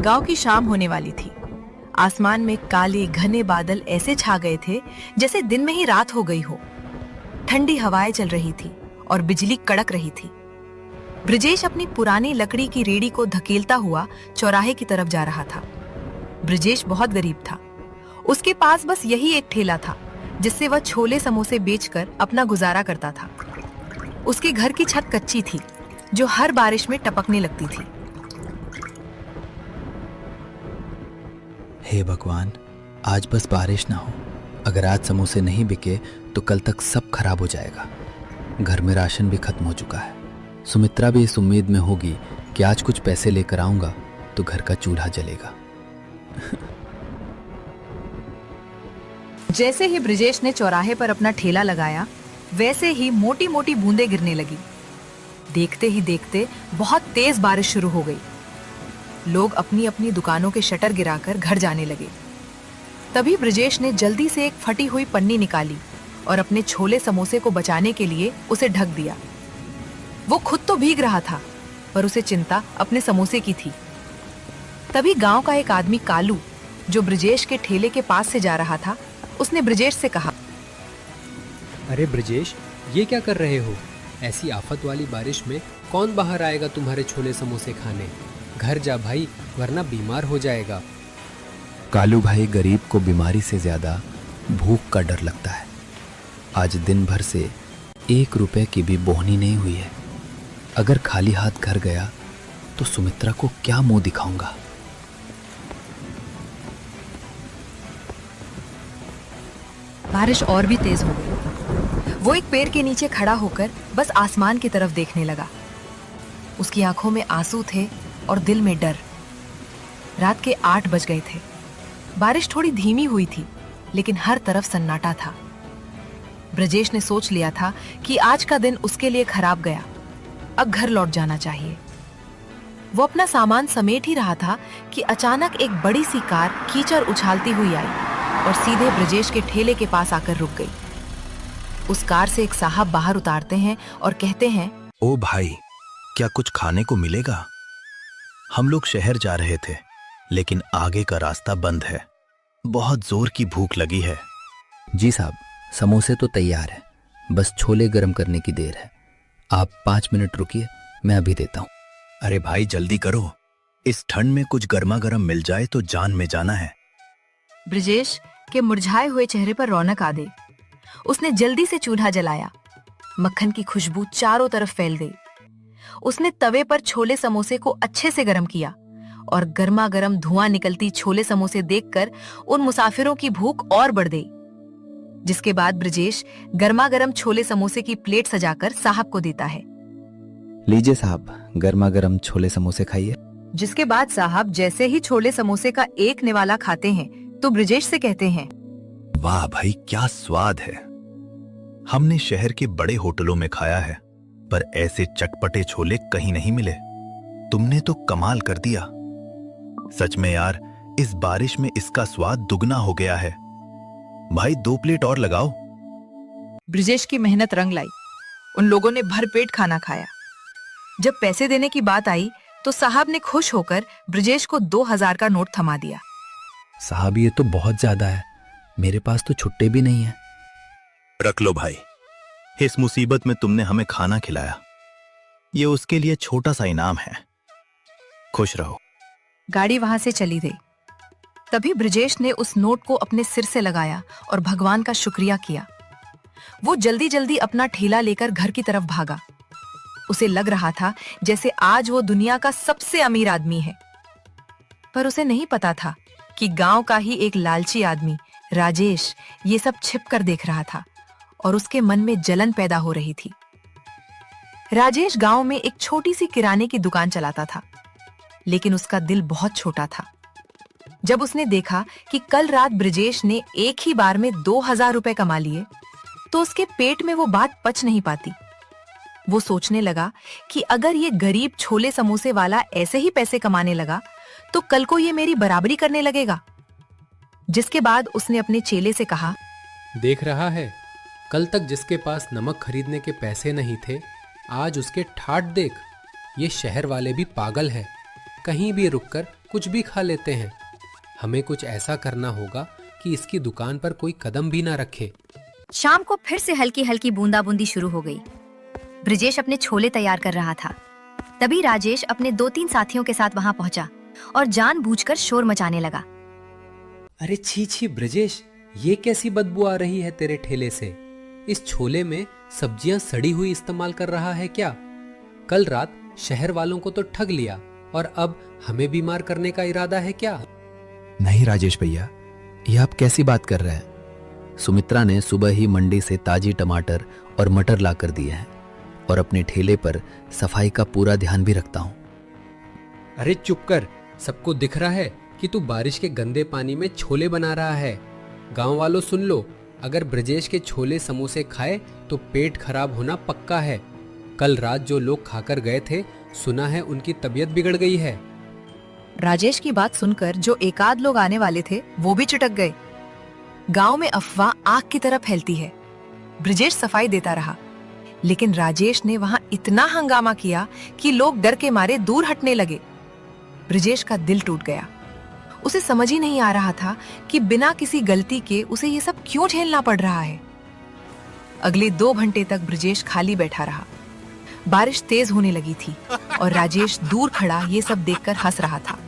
गांव की शाम होने वाली थी। आसमान में काले घने बादल ऐसे छा गए थे जैसे दिन में ही रात हो गई हो। ठंडी हवाएं चल रही थी और बिजली कड़क रही थी। ब्रजेश अपनी पुरानी लकड़ी की रेडी को धकेलता हुआ चौराहे की तरफ जा रहा था। ब्रजेश बहुत गरीब था। उसके पास बस यही एक ठेला था जिससे वह छोले समोसे बेचकर अपना गुजारा करता था। उसके घर की छत कच्ची थी जो हर बारिश में टपकने लगती थी। हे भगवान, आज बस बारिश ना हो। अगर आज समोसे नहीं बिके तो कल तक सब खराब हो जाएगा। घर में राशन भी खत्म हो चुका है। सुमित्रा भी इस उम्मीद में होगी कि आज कुछ पैसे लेकर आऊंगा तो घर का चूल्हा जलेगा। जैसे ही ब्रजेश ने चौराहे पर अपना ठेला लगाया, वैसे ही मोटी मोटी बूंदें गिरने लगी। देखते ही देखते बहुत तेज बारिश शुरू हो गई। लोग अपनी अपनी दुकानों के शटर गिराकर घर जाने लगे। तभी ब्रजेश ने जल्दी से एक फटी हुई पन्नी निकाली और अपने छोले समोसे को बचाने के लिए उसे ढक दिया। वो खुद तो भीग रहा था, पर उसे चिंता अपने समोसे की थी। तभी गांव का एक आदमी कालू, जो ब्रजेश के ठेले के पास से जा रहा था, उसने ब्रजेश से कहा, अरे ब्रजेश, ये क्या कर रहे हो? ऐसी आफत वाली बारिश में कौन बाहर आएगा तुम्हारे छोले समोसे खाने? घर जा भाई, वरना बीमार हो जाएगा। कालू भाई, गरीब को बीमारी से ज्यादा भूख का डर लगता है। आज दिन भर से 1 रुपए की भी बोहनी नहीं हुई है। अगर खाली हाथ घर गया तो सुमित्रा को क्या मुंह दिखाऊंगा। बारिश और भी तेज हो गई। वो एक पेड़ के नीचे खड़ा होकर बस आसमान की तरफ देखने लगा। उसकी आंखों में आंसू थे और दिल में डर। रात के 8 बज गए थे। बारिश थोड़ी धीमी हुई थी, लेकिन हर तरफ सन्नाटा था। ब्रजेश ने सोच लिया था कि आज का दिन उसके लिए खराब गया। अब घर लौट जाना चाहिए। वो अपना सामान समेट ही रहा था कि अचानक एक बड़ी सी कार कीचड़ उछालती हुई आई और सीधे ब्रजेश के ठेले के पास आकर रुक गई। उस कार से एक साहब बाहर उतारते हैं और कहते हैं, ओ भाई, क्या कुछ खाने को मिलेगा? हम लोग शहर जा रहे थे, लेकिन आगे का रास्ता बंद है। बहुत जोर की भूख लगी है। जी साहब, समोसे तो तैयार है, बस छोले गर्म करने की देर है। आप 5 मिनट रुकिए, मैं अभी देता हूँ। अरे भाई जल्दी करो, इस ठंड में कुछ गर्मा गर्म मिल जाए तो जान में जाना है। ब्रजेश के मुरझाए हुए चेहरे पर रौनक आ गई। उसने जल्दी से चूल्हा जलाया। मक्खन की खुशबू चारों तरफ फैल गई। उसने तवे पर छोले समोसे को अच्छे से गर्म किया और गर्मा गर्म धुआं निकलती छोले समोसे देखकर उन मुसाफिरों की भूख और बढ़ गई। जिसके बाद ब्रजेश गर्मा गर्म छोले समोसे की प्लेट सजाकर साहब को देता है। लीजिए साहब, गर्मा गर्म छोले समोसे खाइए। जिसके बाद साहब जैसे ही छोले समोसे का एक निवाला खाते हैं तो ब्रजेश से कहते हैं, वाह भाई, क्या स्वाद है। हमने शहर के बड़े होटलों में खाया है, पर ऐसे चटपटे छोले कहीं नहीं मिले। तुमने तो कमाल कर दिया। सच में यार, इस बारिश में इसका स्वाद दुगना हो गया है। भाई 2 प्लेट और लगाओ। ब्रजेश की मेहनत रंग लाई। उन लोगों ने भरपेट खाना खाया। जब पैसे देने की बात आई तो साहब ने खुश होकर ब्रजेश को 2000 का नोट थमा दिया। साहब, ये तो बहुत ज्यादा है, मेरे पास तो छुट्टे भी नहीं है। रख लो भाई, इस मुसीबत में तुमने हमें खाना खिलाया, ये उसके लिए छोटा सा इनाम है। खुश रहो। गाड़ी वहां से चली गई। तभी ब्रजेश ने उस नोट को अपने सिर से लगाया और भगवान का शुक्रिया किया। वो जल्दी जल्दी अपना ठेला लेकर घर की तरफ भागा। उसे लग रहा था जैसे आज वो दुनिया का सबसे अमीर आदमी है। पर उसे नहीं पता था कि गांव का ही एक लालची आदमी राजेश ये सब छिप कर देख रहा था और उसके मन में जलन पैदा हो रही थी। राजेश गांव में एक छोटी सी किराने की दुकान चलाता था, लेकिन उसका दिल बहुत छोटा था। जब उसने देखा कि कल रात ब्रजेश ने एक ही बार में 2000 रुपए कमा लिए, तो उसके पेट में वो बात पच नहीं पाती। वो सोचने लगा कि अगर ये गरीब छोले समोसे वाला ऐसे ही पैसे कमाने लगा, तो कल को ये मेरी बराबरी करने लगेगा। जिसके बाद उसने अपने चेले से कहा, देख रहा है, कल तक जिसके पास नमक खरीदने के पैसे नहीं थे, आज उसके ठाट देख। ये शहर वाले भी पागल है, कहीं भी रुककर कुछ भी खा लेते हैं। हमें कुछ ऐसा करना होगा कि इसकी दुकान पर कोई कदम भी ना रखे। शाम को फिर से हल्की हल्की बूंदाबूंदी शुरू हो गई। ब्रिजेश अपने छोले तैयार कर रहा था। तभी राजेश अपने 2-3 साथियों के साथ वहां पहुंचा और जानबूझकर शोर मचाने लगा। अरे छी छी ब्रजेश, ये कैसी बदबू आ रही है तेरे ठेले से? इस छोले में सब्जियां सड़ी हुई इस्तेमाल कर रहा है क्या? कल रात शहर वालों को तो ठग लिया और अब हमें बीमार करने का इरादा है क्या? नहीं राजेश भैया, ये आप कैसी बात कर रहे हैं? सुमित्रा ने सुबह ही मंडी से ताजी टमाटर और मटर ला कर दिए हैं और अपने ठेले पर सफाई का पूरा ध्यान भी रखता हूँ। अरे चुप कर, सबको दिख रहा है कि तू बारिश के गंदे पानी में छोले बना रहा है। गांव वालों सुन लो, अगर ब्रजेश के छोले समोसे खाए तो पेट खराब होना पक्का है। कल रात जो लोग खाकर गए थे, सुना है उनकी तबीयत बिगड़ गई है। राजेश की बात सुनकर जो एकाध लोग आने वाले थे वो भी चिटक गए। गांव में अफवाह आग की तरह फैलती है। ब्रजेश सफाई देता रहा, लेकिन राजेश ने वहां इतना हंगामा किया कि लोग डर के मारे दूर हटने लगे। ब्रजेश का दिल टूट गया। उसे समझ ही नहीं आ रहा था कि बिना किसी गलती के उसे ये सब क्यों झेलना पड़ रहा है। अगले 2 घंटे तक ब्रजेश खाली बैठा रहा। बारिश तेज होने लगी थी और राजेश दूर खड़ा ये सब देखकर हंस रहा था।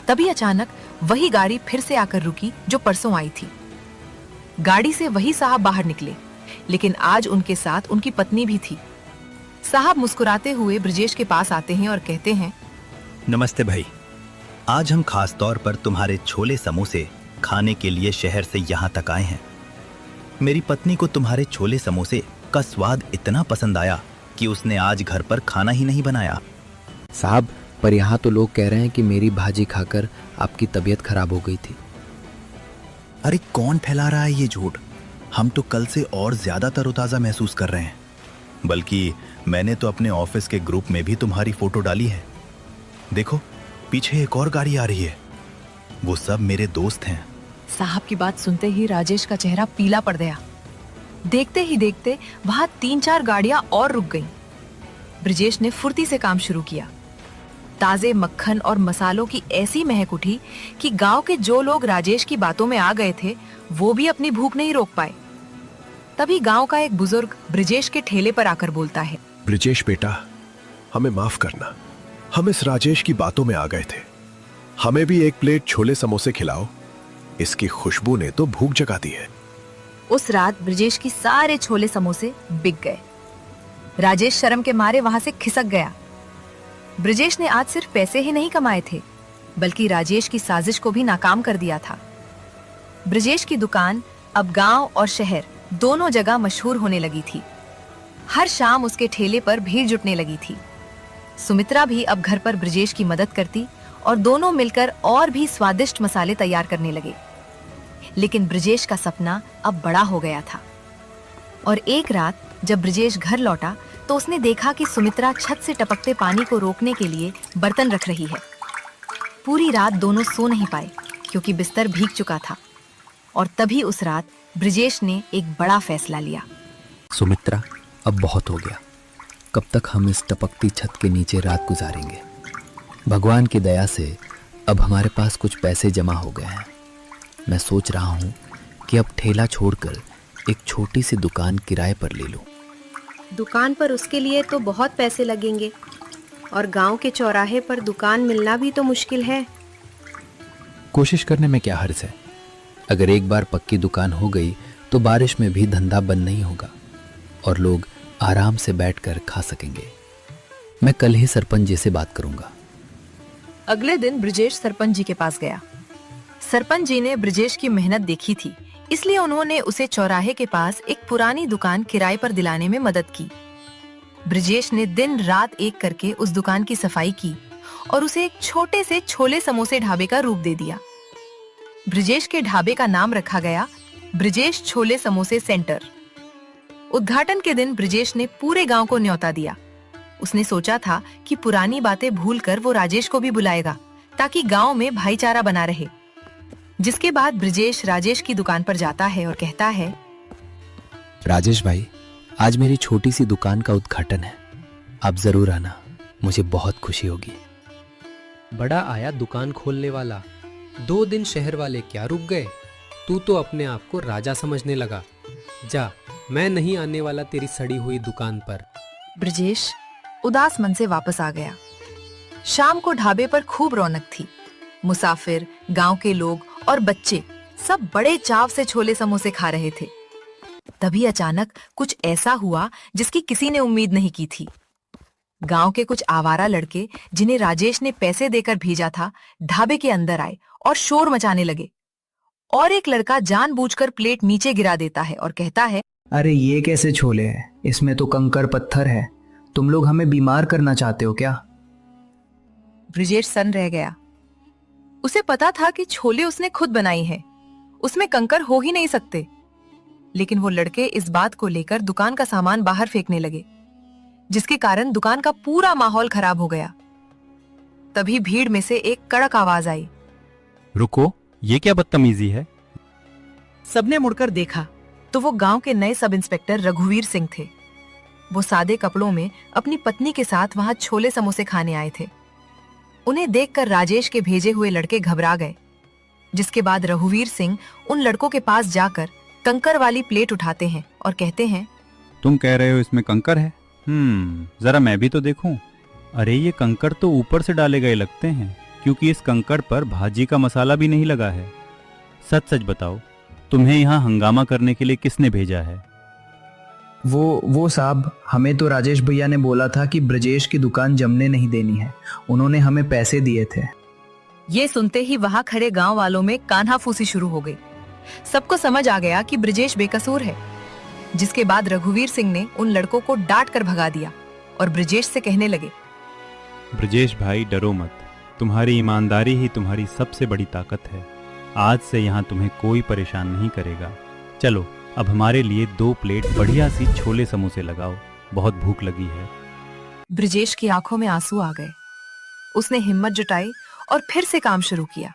तभी अचानक वही गाड़ी फिर से आकर रुकी जो परसों आई थी। गाड़ी से वही साहब बाहर निकले, लेकिन आज उनके साथ उनकी पत्नी भी थी। साहब मुस्कुराते हुए ब्रजेश के पास आते हैं और कहते हैं, नमस्ते भाई, आज हम खास तौर पर तुम्हारे छोले समोसे खाने के लिए शहर से यहाँ तक आए हैं। मेरी पत्नी को तुम्हारे छोले समोसे का स्वाद इतना पसंद आया कि उसने आज घर पर खाना ही नहीं बनाया। साहब, पर यहाँ तो लोग कह रहे हैं कि मेरी भाजी खाकर आपकी तबीयत खराब हो गई थी। अरे कौन फैला रहा है ये झूठ? हम तो कल से और ज्यादा तरोताजा महसूस कर रहे हैं। बल्कि मैंने तो अपने ऑफिस के ग्रुप में भी तुम्हारी फोटो डाली है। देखो, पीछे एक और गाड़ी आ रही है। वो सब मेरे दोस्त हैं। साहब की बात सुनते ही राजेश का चेहरा पीला पड़ गया। देखते ही देखते वहां 3-4 गाड़ियां और रुक गईं। ब्रजेश ने फुर्ती से काम शुरू किया। ताजे मक्खन और मसालों की ऐसी महक उठी कि गांव के जो लोग राजेश की बातों में आ गए थे वो भी अपनी भूख नहीं रोक पाए। तभी गांव का एक बुजुर्ग ब्रजेश के ठेले पर आकर बोलता है, ब्रजेश बेटा, हमें माफ करना, हम इस राजेश की बातों में आ गए थे। हमें भी एक प्लेट छोले समोसे खिलाओ, इसकी खुशबू ने तो भूख जगा दी है। उस रात ब्रजेश की सारे छोले समोसे बिक गए। राजेश शर्म के मारे वहां से खिसक गया। ब्रजेश ने आज सिर्फ पैसे ही नहीं कमाए थे, बल्कि राजेश की साजिश को भी नाकाम कर दिया था। ब्रजेश की दुकान अब गांव और शहर दोनों जगह मशहूर होने लगी थी। हर शाम उसके ठेले पर भीड़ जुटने लगी थी। सुमित्रा भी अब घर पर ब्रजेश की मदद करती और दोनों मिलकर और भी स्वादिष्ट मसाले तैयार करने लगे। लेकिन ब्रजेश का सपना अब बड़ा हो गया था और एक रात जब ब्रजेश घर लौटा तो उसने देखा कि सुमित्रा छत से टपकते पानी को रोकने के लिए बर्तन रख रही है। पूरी रात दोनों सो नहीं पाए क्योंकि बिस्तर भीग चुका था। और तभी उस रात ब्रजेश ने एक बड़ा फैसला लिया। सुमित्रा, अब बहुत हो गया। कब तक हम इस टपकती छत के नीचे रात गुजारेंगे? भगवान की दया से अब हमारे पास कुछ पैसे जमा हो गए हैं। मैं सोच रहा हूँ कि अब ठेला छोड़कर एक छोटी सी दुकान किराए पर ले लूँ। दुकान पर उसके लिए तो बहुत पैसे लगेंगे और गांव के चौराहे पर दुकान मिलना भी तो मुश्किल है। कोशिश करने में क्या हर्ज है? अगर एक बार पक्की दुकान हो गई तो बारिश में भी धंधा बंद नहीं होगा और लोग आराम से बैठकर खा सकेंगे। मैं कल ही सरपंच जी से बात करूंगा। अगले दिन ब्रजेश सरपंच जी के पास गया। सरपंच जी ने ब्रजेश की मेहनत देखी थी, इसलिए उन्होंने उसे चौराहे के पास एक पुरानी दुकान किराए पर दिलाने में मदद की। ब्रजेश ने दिन रात एक करके उस दुकान की सफाई की और उसे एक छोटे से छोले समोसे ढाबे का रूप दे दिया। ब्रजेश के ढाबे का नाम रखा गया ब्रजेश छोले समोसे सेंटर। उद्घाटन के दिन ब्रजेश ने पूरे गांव को न्योता दिया। उसने सोचा था कि पुरानी बातें भूलकर वो राजेश को भी बुलाएगा ताकि गांव में भाईचारा बना रहे। जिसके बाद ब्रजेश राजेश की दुकान पर जाता है और कहता है, राजेश भाई, आज मेरी छोटी सी दुकान का उद्घाटन है, आप जरूर आना, मुझे बहुत खुशी होगी। बड़ा आया दुकान खोलने वाला। 2 दिन शहर वाले क्या रुक गए? तू तो अपने आप को राजा समझने लगा। जा, मैं नहीं आने वाला तेरी सड़ी हुई दुकान पर। ब्रजेश उदास मन से वापस आ गया। शाम को ढाबे पर खूब रौनक थी। मुसाफिर, गांव के लोग और बच्चे सब बड़े चाव से छोले समोसे खा रहे थे। तभी अचानक कुछ ऐसा हुआ जिसकी किसी ने उम्मीद नहीं की थी। गांव के कुछ आवारा लड़के, जिन्हें राजेश ने पैसे देकर भेजा था, ढाबे के अंदर आए और शोर मचाने लगे। और एक लड़का जानबूझकर प्लेट नीचे गिरा देता है और कहता है, अरे ये कैसे छोले हैं? इसमें तो कंकर पत्थर है। तुम लोग हमें बीमार करना चाहते हो क्या? ब्रजेश सन्न रह गया। उसे पता था कि छोले उसने खुद बनाई है, उसमें कंकर हो ही नहीं सकते। लेकिन वो लड़के इस बात को लेकर दुकान का सामान बाहर फेंकने लगे, जिसके कारण दुकान का पूरा माहौल खराब हो गया। तभी भीड़ में से एक कड़क आवाज आई, रुको, ये क्या बदतमीजी है? सबने मुड़कर देखा तो वो गांव के नए सब इंस्पेक्टर रघुवीर सिंह थे। वो सादे कपड़ों में अपनी पत्नी के साथ वहां छोले समोसे खाने आए थे। उन्हें देखकर राजेश के भेजे हुए लड़के घबरा गए, जिसके बाद रघुवीर सिंह उन लड़कों के पास जाकर कंकर वाली प्लेट उठाते हैं और कहते हैं, तुम कह रहे हो इसमें कंकर है? जरा मैं भी तो देखूं। अरे ये कंकर तो ऊपर से डाले गए लगते हैं, क्योंकि इस कंकर पर भाजी का मसाला भी नहीं लगा है। सच सच बताओ, तुम्हें यहाँ हंगामा करने के लिए किसने भेजा है? वो साहब, हमें तो राजेश भैया ने बोला था कि ब्रजेश की दुकान जमने नहीं देनी है। उन्होंने हमें पैसे दिए थे। ये सुनते ही वहां खड़े गांव वालों में कान्हाफूसी शुरू हो गई। सबको समझ आ गया कि ब्रजेश बेकसूर है। जिसके बाद रघुवीर सिंह ने उन लड़कों को डांट कर भगा दिया और ब्रजेश से कहने लगे, ब्रजेश भाई, डरो मत। तुम्हारी ईमानदारी ही तुम्हारी सबसे बड़ी ताकत है। आज से यहाँ तुम्हें कोई परेशान नहीं करेगा। चलो, अब हमारे लिए 2 प्लेट बढ़िया सी छोले समोसे लगाओ, बहुत भूख लगी है। ब्रजेश की आंखों में आंसू आ गए। उसने हिम्मत जुटाई और फिर से काम शुरू किया।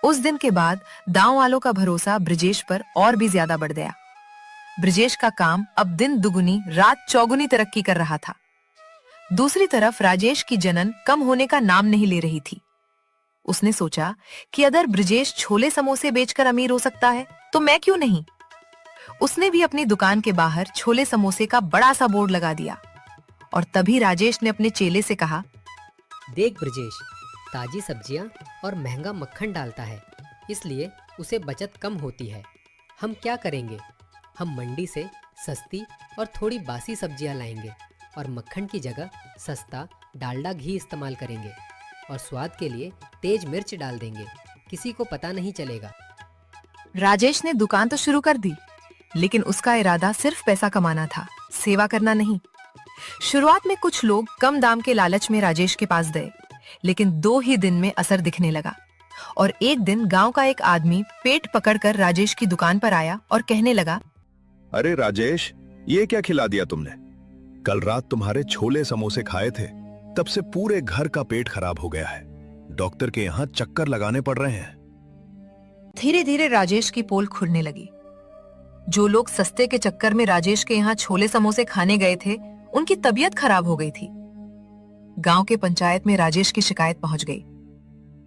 उस दिन के बाद गांव वालों का भरोसा ब्रजेश पर और भी ज्यादा बढ़ गया। ब्रजेश का काम अब दिन दुगुनी रात चौगुनी तरक्की कर रहा था। दूसरी तरफ राजेश की जनन कम होने का नाम नहीं ले रही थी। उसने सोचा कि अगर ब्रजेश छोले समोसे बेचकर अमीर हो सकता है तो मैं क्यों नहीं। उसने भी अपनी दुकान के बाहर छोले समोसे का बड़ा सा बोर्ड लगा दिया और तभी राजेश ने अपने चेले से कहा, देख ब्रजेश, ताजी सब्जियां और महंगा मक्खन डालता है, इसलिए उसे बचत कम होती है। हम क्या करेंगे? हम मंडी से सस्ती और थोड़ी बासी सब्जियां लाएंगे और मक्खन की जगह सस्ता डालडा घी इस्तेमाल करेंगे और स्वाद के लिए तेज मिर्च डाल देंगे। किसी को पता नहीं चलेगा। राजेश ने दुकान तो शुरू कर दी, लेकिन उसका इरादा सिर्फ पैसा कमाना था, सेवा करना नहीं। शुरुआत में कुछ लोग कम दाम के लालच में राजेश के पास गए, लेकिन 2 ही दिन में असर दिखने लगा और एक दिन गांव का एक आदमी पेट पकड़कर राजेश की दुकान पर आया और कहने लगा, अरे राजेश, ये क्या खिला दिया तुमने? कल रात तुम्हारे छोले समोसे खाए थे, तब से पूरे घर का पेट खराब हो गया है। डॉक्टर के यहाँ चक्कर लगाने पड़ रहे हैं। धीरे धीरे राजेश की पोल खुलने लगी। जो लोग सस्ते के चक्कर में राजेश के यहाँ छोले समोसे खाने गए थे, उनकी तबीयत खराब हो गई थी। गांव के पंचायत में राजेश की शिकायत पहुंच गई।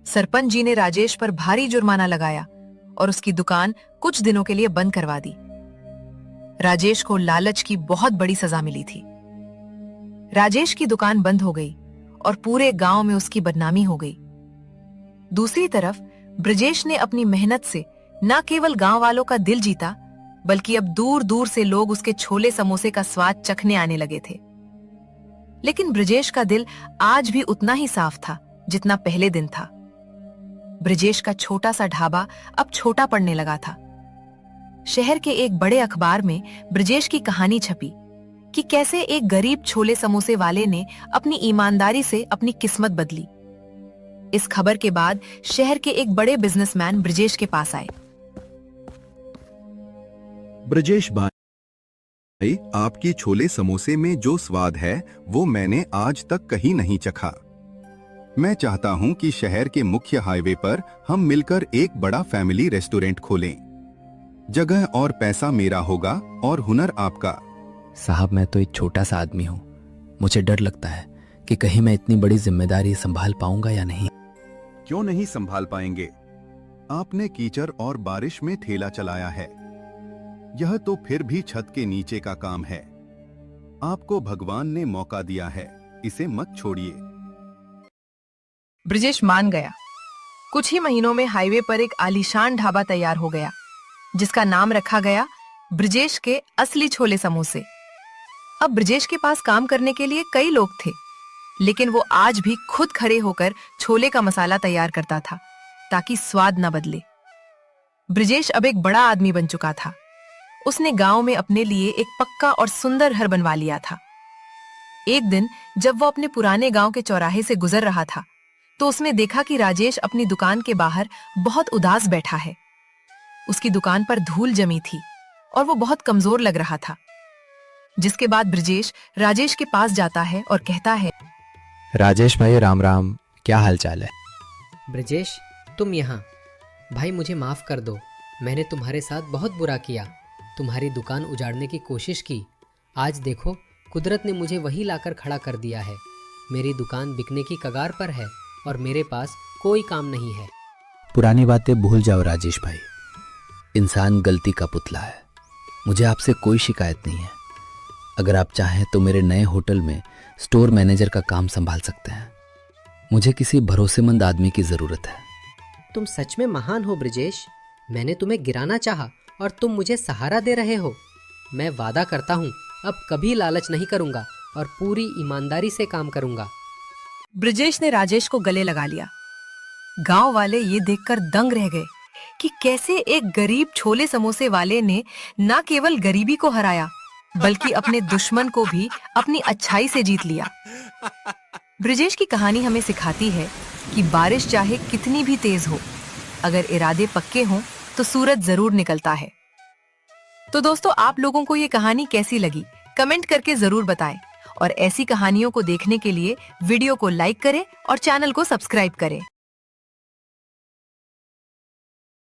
सरपंच जी ने राजेश पर भारी जुर्माना लगाया और उसकी दुकान कुछ दिनों के लिए बंद करवा दी। राजेश को लालच की बहुत बड़ी सजा मिली थी। राजेश की दुकान बंद हो गई और पूरे गांव में उसकी बदनामी हो गई। दूसरी तरफ ब्रजेश ने अपनी मेहनत से न केवल गांव वालों का दिल जीता, बल्कि अब दूर दूर से लोग उसके छोले समोसे का स्वाद चखने आने लगे थे। लेकिन ब्रजेश का दिल आज भी उतना ही साफ था जितना पहले दिन था। ब्रजेश का छोटा सा ढाबा अब छोटा पड़ने लगा था। शहर के एक बड़े अखबार में ब्रजेश की कहानी छपी कि कैसे एक गरीब छोले समोसे वाले ने अपनी ईमानदारी से अपनी किस्मत बदली। इस खबर के बाद शहर के एक बड़े बिजनेसमैन ब्रजेश के पास आए। ब्रजेश भाई, आपकी छोले समोसे में जो स्वाद है वो मैंने आज तक कहीं नहीं चखा। मैं चाहता हूं कि शहर के मुख्य हाईवे पर हम मिलकर एक बड़ा फैमिली रेस्टोरेंट खोलें। जगह और पैसा मेरा होगा और हुनर आपका। साहब, मैं तो एक छोटा सा आदमी हूँ। मुझे डर लगता है कि कहीं मैं इतनी बड़ी जिम्मेदारी संभाल पाऊंगा या नहीं। क्यों नहीं संभाल पाएंगे? आपने कीचड़ और बारिश में ठेला चलाया है। यह तो फिर भी छत के नीचे का काम है। आपको भगवान ने मौका दिया है, इसे मत छोड़िए। ब्रजेश मान गया। कुछ ही महीनों में हाईवे पर एक आलीशान ढाबा तैयार हो गया, जिसका नाम रखा गया ब्रजेश के असली छोले समोसे। अब ब्रजेश के पास काम करने के लिए कई लोग थे, लेकिन वो आज भी खुद खड़े होकर छोले का मसाला तैयार करता था ताकि स्वाद न बदले। ब्रजेश अब एक बड़ा आदमी बन चुका था। उसने गांव में अपने लिए एक पक्का और सुंदर घर बनवा लिया था। एक दिन जब वो अपने पुराने गांव के चौराहे से गुजर रहा था, तो उसने देखा कि राजेश अपनी दुकान के बाहर बहुत उदास बैठा है। उसकी दुकान पर धूल जमी थी और वो बहुत कमजोर लग रहा था। जिसके बाद ब्रजेश राजेश के पास जाता है और कहता है, राजेश भाई राम राम, क्या हाल चाल है? ब्रजेश, तुम यहाँ। भाई मुझे माफ़ कर दो, मैंने तुम्हारे साथ बहुत बुरा किया, तुम्हारी दुकान उजाड़ने की कोशिश की। आज देखो, कुदरत ने मुझे वही लाकर खड़ा कर दिया है। मेरी दुकान बिकने की कगार पर है और मेरे पास कोई काम नहीं है। पुरानी बातें भूल जाओ राजेश भाई। इंसान गलती का पुतला है। मुझे आपसे कोई शिकायत नहीं है। अगर आप चाहें तो मेरे नए होटल में स्टोर मैनेजर का काम संभाल सकते हैं। मुझे किसी भरोसेमंद आदमी की जरूरत है। तुम सच में महान हो ब्रजेश। मैंने तुम्हें गिराना चाहा और तुम मुझे सहारा दे रहे हो। मैं वादा करता हूँ अब कभी लालच नहीं करूँगा और पूरी ईमानदारी से काम करूँगा। ब्रजेश ने राजेश को गले लगा लिया। गांव वाले ये देखकर दंग रह गए कि कैसे एक गरीब छोले समोसे वाले ने न केवल गरीबी को हराया, बल्कि अपने दुश्मन को भी अपनी अच्छाई से जीत लिया। ब्रजेश की कहानी हमें सिखाती है कि बारिश चाहे कितनी भी तेज हो, अगर इरादे पक्के हों तो सूरज जरूर निकलता है। तो दोस्तों, आप लोगों को ये कहानी कैसी लगी कमेंट करके जरूर बताएं और ऐसी कहानियों को देखने के लिए वीडियो को लाइक करें और चैनल को सब्सक्राइब करें।